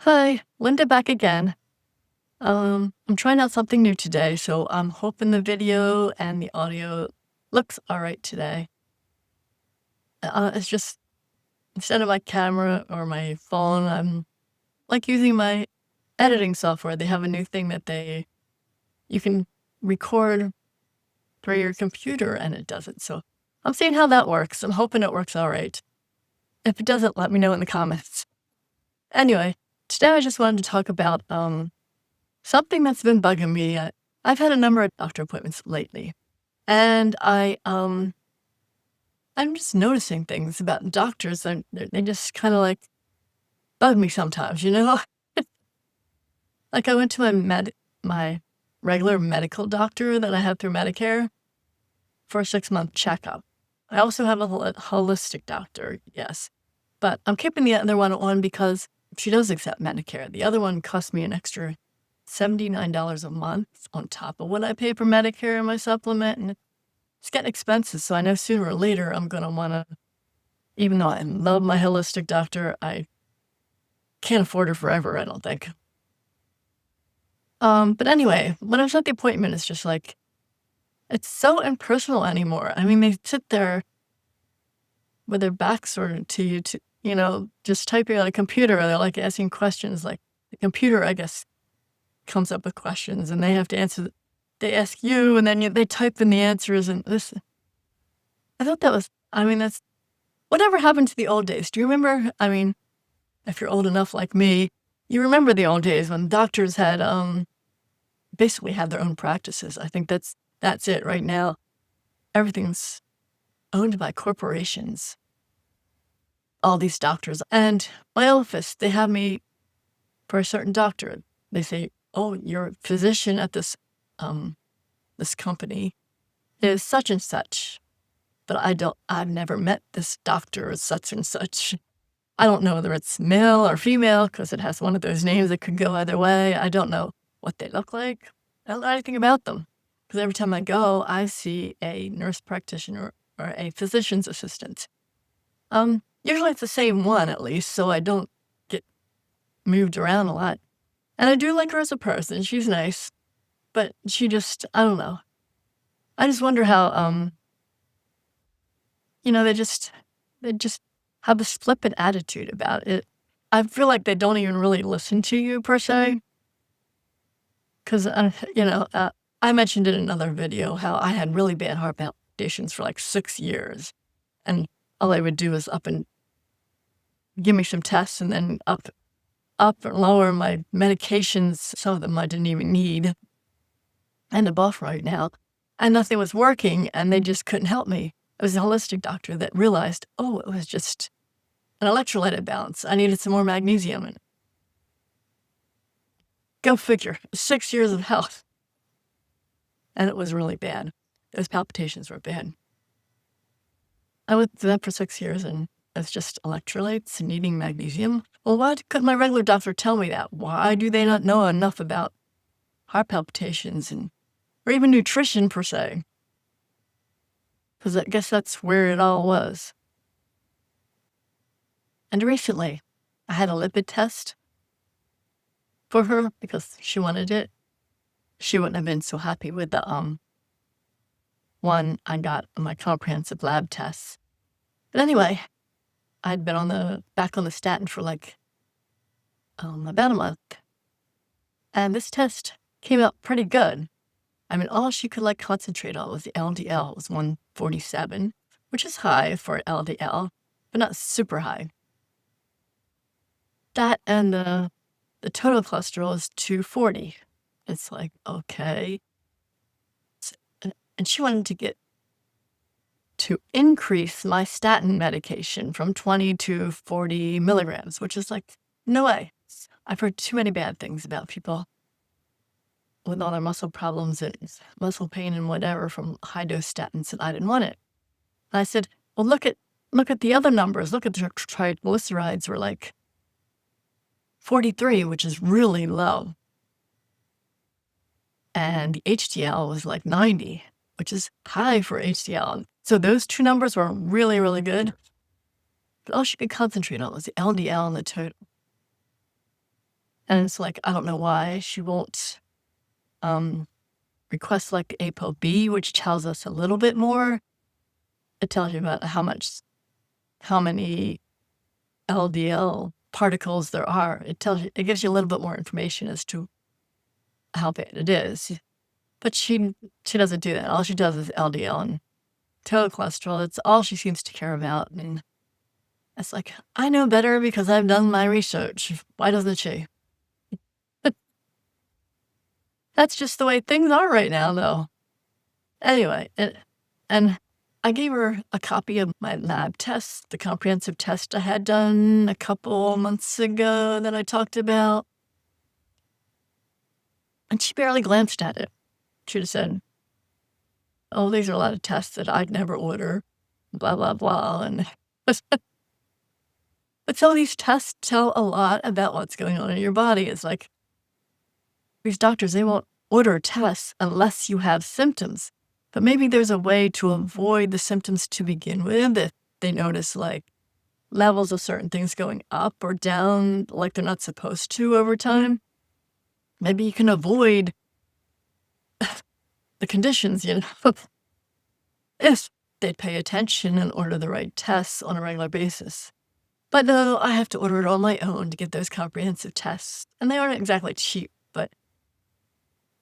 Hi, Linda back again. I'm trying out something new today, so I'm hoping the video and the audio looks all right today. It's just instead of my camera or my phone, I'm like using my editing software. They have a new thing that you can record through your computer and it does it. So I'm seeing how that works. I'm hoping it works all right. If it doesn't, let me know in the comments. Anyway, today I just wanted to talk about something that's been bugging me. I've had a number of doctor appointments lately, and I'm just noticing things about doctors, and they just kind of like bug me sometimes, you know? Like I went to my regular medical doctor that I have through Medicare for a 6-month checkup. I also have a holistic doctor, yes, but I'm keeping the other one on because she does accept Medicare. The other one cost me an extra $79 a month on top of what I pay for Medicare and my supplement, and it's getting expensive. So I know sooner or later I'm gonna wanna, even though I love my holistic doctor, I can't afford her forever, I don't think. But anyway, when I was at the appointment, it's just like, it's so impersonal anymore. I mean, they sit there with their backs sort of to you, just typing on a computer. They're like asking questions. Like the computer, I guess, comes up with questions, and they have to answer. They ask you, and then they type in the answers. And this, I thought that was. I mean, that's whatever happened to the old days. Do you remember? I mean, if you're old enough like me, you remember the old days when doctors had basically had their own practices. I think that's it right now. Everything's owned by corporations. All these doctors and my office, they have me for a certain doctor. They say, "Oh, you're a physician at this company is such and such," but I've never met this doctor as such and such. I don't know whether it's male or female because it has one of those names that could go either way. I don't know what they look like. I don't know anything about them because every time I go, I see a nurse practitioner or a physician's assistant. Usually it's the same one at least, so I don't get moved around a lot. And I do like her as a person. She's nice, but I don't know. I just wonder how, they just have this flippant attitude about it. I feel like they don't even really listen to you per se. Because, I mentioned in another video how I had really bad heart palpitations for like 6 years. And all they would do is up and give me some tests and then up and lower my medications. Some of them I didn't even need. And above right now. And nothing was working, and they just couldn't help me. It was a holistic doctor that realized, oh, it was just an electrolyte imbalance. I needed some more magnesium. And go figure, 6 years of health. And it was really bad. Those palpitations were bad. I went through that for 6 years, and it's just electrolytes and needing magnesium. Well, why couldn't my regular doctor tell me that? Why do they not know enough about heart palpitations or even nutrition per se? Because I guess that's where it all was. And recently, I had a lipid test for her because she wanted it. She wouldn't have been so happy with the one I got on my comprehensive lab tests. But anyway, I'd been back on the statin for like about a month. And this test came out pretty good. I mean, all she could like concentrate on was the LDL. It was 147, which is high for LDL, but not super high. That and the total cholesterol is 240. It's like, okay. And she wanted to increase my statin medication from 20 to 40 milligrams, which is like, no way. I've heard too many bad things about people with all their muscle problems and muscle pain and whatever from high-dose statins, and I didn't want it. And I said, well, look at the other numbers. Look at the triglycerides were like 43, which is really low. And the HDL was like 90, which is high for HDL. So those two numbers were really, really good. But all she could concentrate on was the LDL and the total. And it's like, I don't know why she won't request like ApoB, which tells us a little bit more. It tells you about how many LDL particles there are. It gives you a little bit more information as to how bad it is. But she doesn't do that. All she does is LDL and total cholesterol. That's all she seems to care about. And it's like, I know better because I've done my research. Why doesn't she? That's just the way things are right now, though. Anyway, and I gave her a copy of my lab test, the comprehensive test I had done a couple months ago that I talked about. And she barely glanced at it. She just said, oh, these are a lot of tests that I'd never order, blah, blah, blah. And but some of these tests tell a lot about what's going on in your body. It's like these doctors, they won't order tests unless you have symptoms. But maybe there's a way to avoid the symptoms to begin with if they notice like levels of certain things going up or down like they're not supposed to over time. Maybe you can avoid the conditions, if they'd pay attention and order the right tests on a regular basis. But no, I have to order it on my own to get those comprehensive tests. And they aren't exactly cheap, but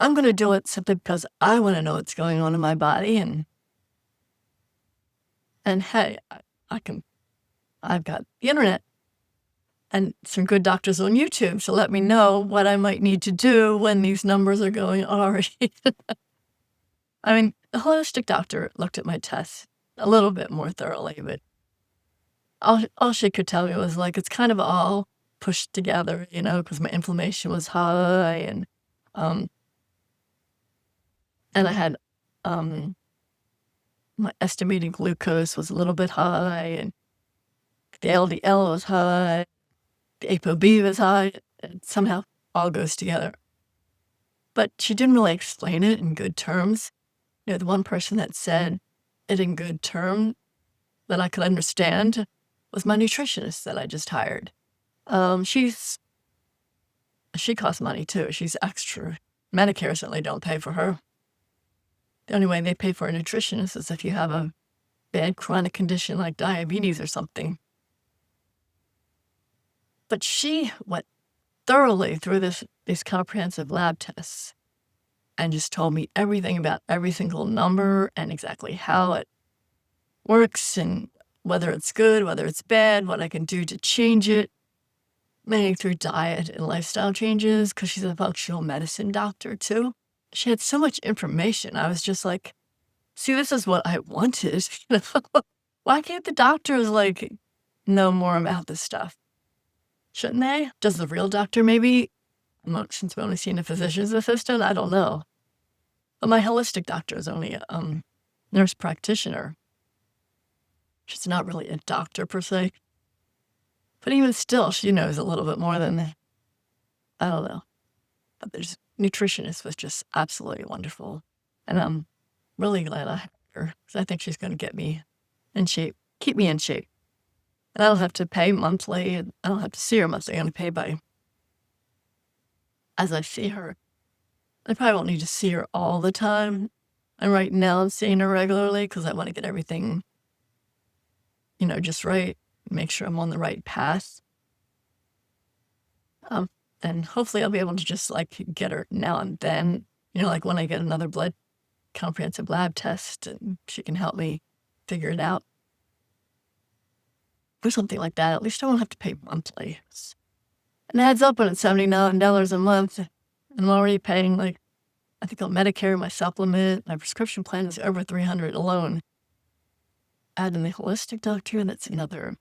I'm going to do it simply because I want to know what's going on in my body. And hey, I've got the internet and some good doctors on YouTube to let me know what I might need to do when these numbers are going already. I mean, the holistic doctor looked at my tests a little bit more thoroughly, but all she could tell me was like, it's kind of all pushed together, because my inflammation was high and I had, my estimated glucose was a little bit high and the LDL was high, the ApoB was high, and somehow all goes together. But she didn't really explain it in good terms. The one person that said it in good terms that I could understand was my nutritionist that I just hired. She costs money too. She's extra. Medicare certainly don't pay for her. The only way they pay for a nutritionist is if you have a bad chronic condition like diabetes or something. But she went thoroughly through these comprehensive lab tests and just told me everything about every single number and exactly how it works and whether it's good, whether it's bad, what I can do to change it, mainly through diet and lifestyle changes, because she's a functional medicine doctor too. She had so much information. I was just like, see, this is what I wanted. Why can't the doctors know more about this stuff? Shouldn't they? Does the real doctor maybe? Since we've only seen a physician's assistant, I don't know. But my holistic doctor is only a nurse practitioner. She's not really a doctor per se. But even still, she knows a little bit more than I don't know. But this nutritionist was just absolutely wonderful. And I'm really glad I had her because I think she's going to get me in shape, keep me in shape. And I don't have to pay monthly. And I don't have to see her monthly. I'm going to pay by as I see her. I probably won't need to see her all the time. And right now I'm seeing her regularly because I want to get everything, just right. Make sure I'm on the right path. And hopefully I'll be able to just get her now and then, when I get another comprehensive lab test and she can help me figure it out. Or something like that. At least I won't have to pay monthly. And it adds up when it's $79 a month. And I'm already paying I think on Medicare, my supplement, my prescription plan is over $300 alone. Add in the holistic doctor, that's another.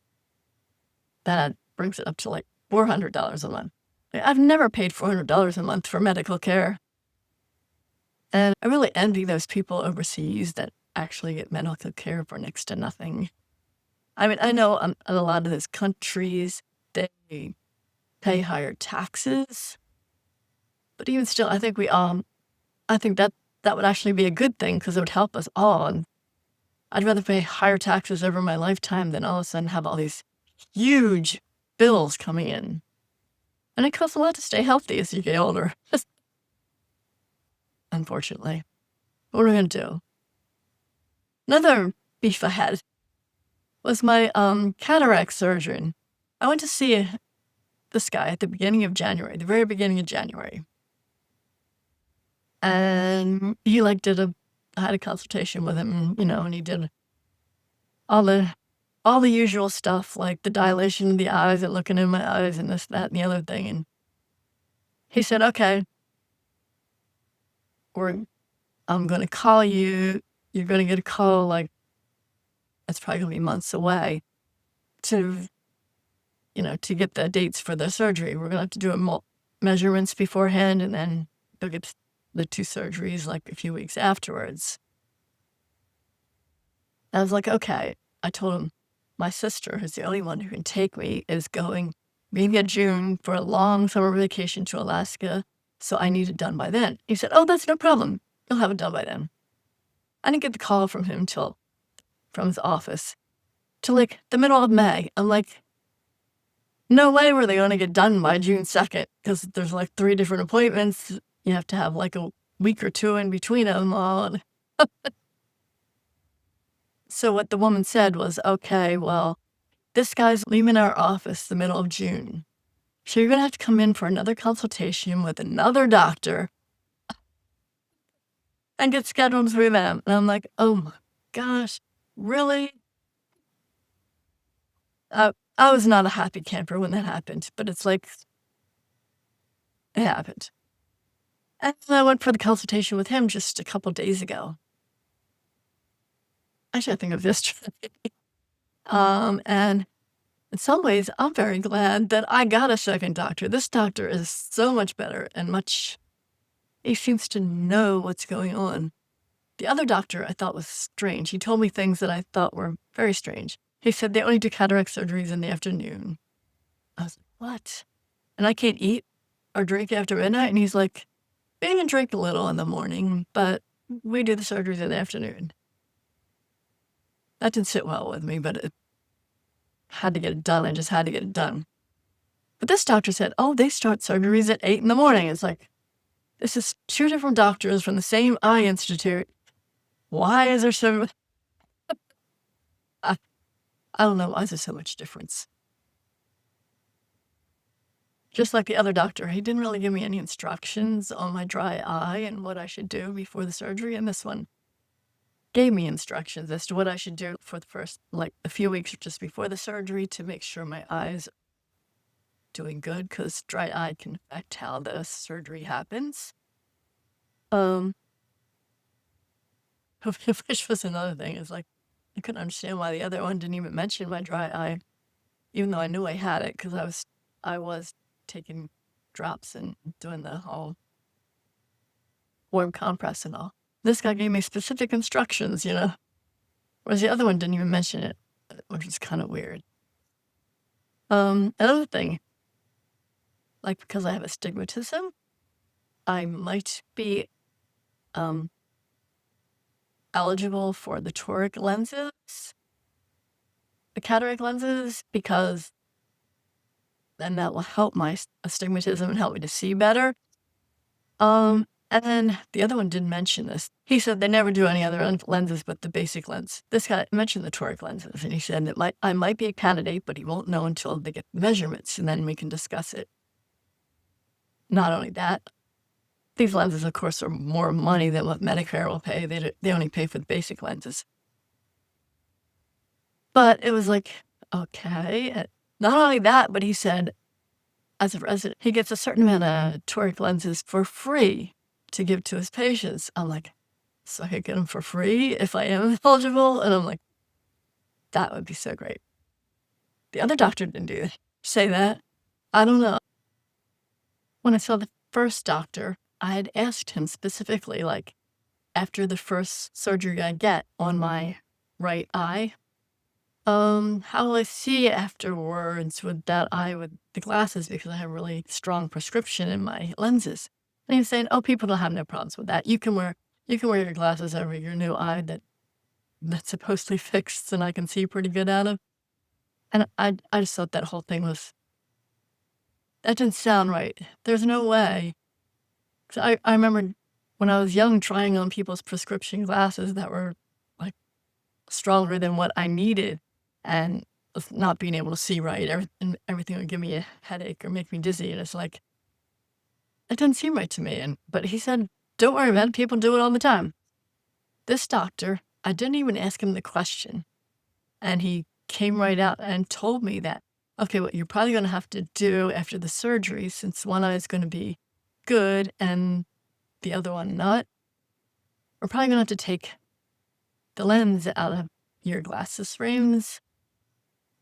That brings it up to $400 a month. I've never paid $400 a month for medical care. And I really envy those people overseas that actually get medical care for next to nothing. I mean, I know in a lot of those countries, they pay higher taxes. But even still, I think that would actually be a good thing because it would help us all. And I'd rather pay higher taxes over my lifetime than all of a sudden have all these huge bills coming in. And it costs a lot to stay healthy as you get older, unfortunately. What are we going to do? Another beef I had was my cataract surgeon. I went to see this guy at the beginning of January, the very beginning of January. And he I had a consultation with him, and he did all the usual stuff, like the dilation of the eyes and looking in my eyes and this, that, and the other thing. And he said, okay, I'm going to call you. You're going to get a call, like, it's probably going to be months away to get the dates for the surgery. We're going to have to do measurements beforehand, and then you'll get the 2 surgeries like a few weeks afterwards. I was like, okay. I told him my sister, who's the only one who can take me, is going maybe in June for a long summer vacation to Alaska, so I need it done by then. He said, oh, that's no problem. You'll have it done by then. I didn't get the call from him from his office till like the middle of May. I'm like, no way were they going to get done by June 2nd, because there's like 3 different appointments. You have to have like a week or 2 in between them all. So what the woman said was, okay, well, this guy's leaving our office the middle of June. So you're going to have to come in for another consultation with another doctor and get scheduled through them. And I'm like, oh my gosh, really? I was not a happy camper when that happened, but it's like, it happened. And I went for the consultation with him just a couple days ago. Actually, I think it was yesterday. And in some ways, I'm very glad that I got a second doctor. This doctor is so much better and he seems to know what's going on. The other doctor I thought was strange. He told me things that I thought were very strange. He said they only do cataract surgeries in the afternoon. I was like, what? And I can't eat or drink after midnight? And he's like, we can drink a little in the morning, but we do the surgeries in the afternoon. That didn't sit well with me, but it had to get it done. I just had to get it done. But this doctor said, oh, they start surgeries at 8 in the morning. It's like, this is 2 different doctors from the same eye institute. Why is there so... I don't know. Why is there so much difference? Just like the other doctor, he didn't really give me any instructions on my dry eye and what I should do before the surgery. And this one gave me instructions as to what I should do for the first, like, a few weeks just before the surgery to make sure my eyes are doing good, because dry eye can affect how the surgery happens. Which was another thing. It's like, I couldn't understand why the other one didn't even mention my dry eye, even though I knew I had it, because I was taking drops and doing the whole warm compress and all. This guy gave me specific instructions, whereas the other one didn't even mention it, which is kind of weird. Another thing, like, because I have astigmatism, I might be eligible for the toric lenses, the cataract lenses, because then that will help my astigmatism and help me to see better. And then the other one didn't mention this. He said they never do any other lenses but the basic lens. This guy mentioned the toric lenses, and he said that I might be a candidate, but he won't know until they get the measurements, and then we can discuss it. Not only that, these lenses, of course, are more money than what Medicare will pay. They only pay for the basic lenses. But it was like, okay. Not only that, but he said, as a resident, he gets a certain amount of toric lenses for free to give to his patients. I'm like, so I could get them for free if I am eligible? And I'm like, that would be so great. The other doctor didn't say that. I don't know. When I saw the first doctor, I had asked him specifically, like, after the first surgery I get on my right eye, how will I see afterwards with that eye with the glasses, because I have a really strong prescription in my lenses. And he was saying, oh, people don't have no problems with that. You can wear your glasses over your new eye that's supposedly fixed and I can see pretty good out of. And I just thought that whole thing was That didn't sound right. There's no way. 'Cause I remember when I was young trying on people's prescription glasses that were, like, stronger than what I needed, and of not being able to see right, and everything would give me a headache or make me dizzy, and it's like, it doesn't seem right to me, but he said, "Don't worry about it, people do it all the time." This doctor, I didn't even ask him the question, and he came right out and told me that, "Okay, what you're probably gonna have to do after the surgery, since one eye is gonna be good and the other one not, we're probably gonna have to take the lens out of your glasses frames,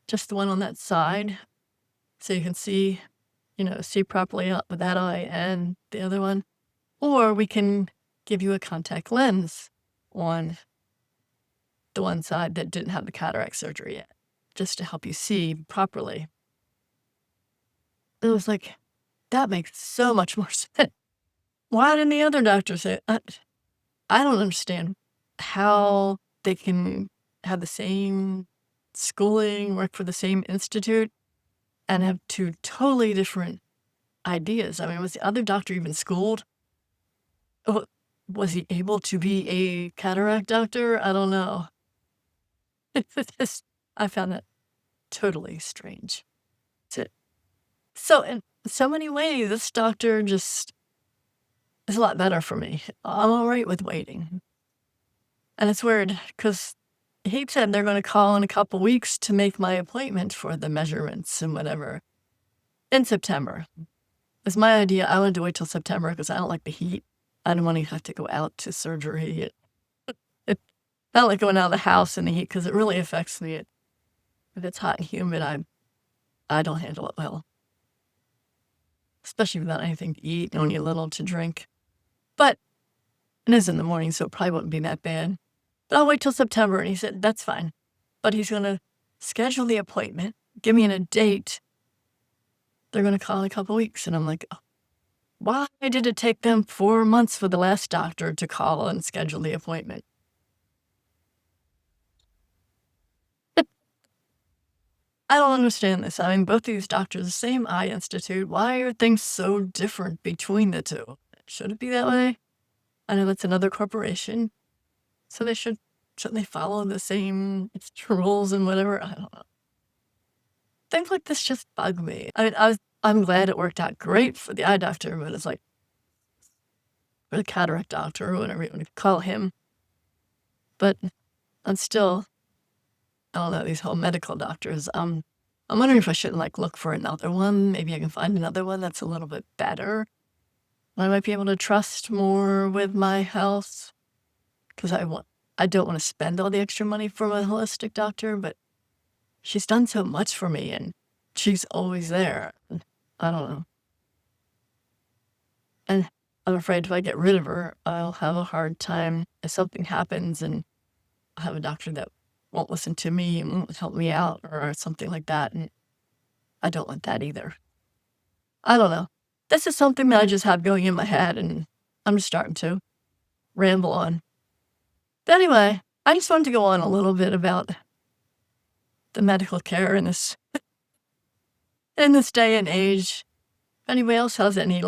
just the one on that side, so you can see, see properly out with that eye and the other one. Or we can give you a contact lens on the one side that didn't have the cataract surgery yet, just to help you see properly." It was like, that makes so much more sense. Why didn't the other doctor say it? I don't understand how they can have the same schooling, work for the same institute, and have two totally different ideas. I mean, was the other doctor even schooled? Oh, was he able to be a cataract doctor? I don't know. It's just, I found that totally strange. So, so in so many ways, this doctor just is a lot better for me. I'm all right with waiting. And it's weird because he said they're going to call in a couple weeks to make my appointment for the measurements and whatever in September. It's my idea. I wanted to wait till September because I don't like the heat. I don't want to have to go out to surgery. I don't like going out of the house in the heat because it really affects me. If it's hot and humid, I don't handle it well, especially without anything to eat and only a little to drink. But it is in the morning, so it probably wouldn't be that bad. But I'll wait till September, and he said, that's fine. But he's going to schedule the appointment, give me a date. They're going to call in a couple weeks. And I'm like, oh, why did it take them 4 months for the last doctor to call and schedule the appointment? I don't understand this. I mean, both these doctors, the same eye institute. Why are things so different between the two? Should it be that way? I know that's another corporation, so shouldn't they follow the same rules and whatever? I don't know. Things like this just bug me. I mean, I'm glad it worked out great for the eye doctor, but it's like, or the cataract doctor or whatever you want to call him. But I'm still, I don't know, these whole medical doctors. I'm wondering if I shouldn't look for another one. Maybe I can find another one that's a little bit better. I might be able to trust more with my health, because I don't want to spend all the extra money for my holistic doctor, but she's done so much for me and she's always there. I don't know. And I'm afraid if I get rid of her, I'll have a hard time if something happens and I'll have a doctor that won't listen to me and won't help me out or something like that. And I don't want that either. I don't know. This is something that I just have going in my head, and I'm just starting to ramble on. But anyway, I just wanted to go on a little bit about the medical care in this day and age. If anybody else has any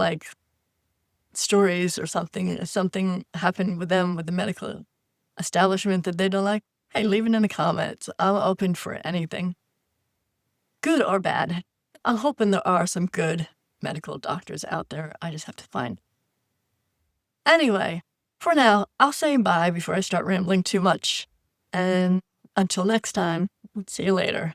stories or something, if something happened with them with the medical establishment that they don't like, hey, leave it in the comments. I'm open for anything, good or bad. I'm hoping there are some good medical doctors out there. I just have to find. Anyway, for now, I'll say bye before I start rambling too much. And until next time, see you later.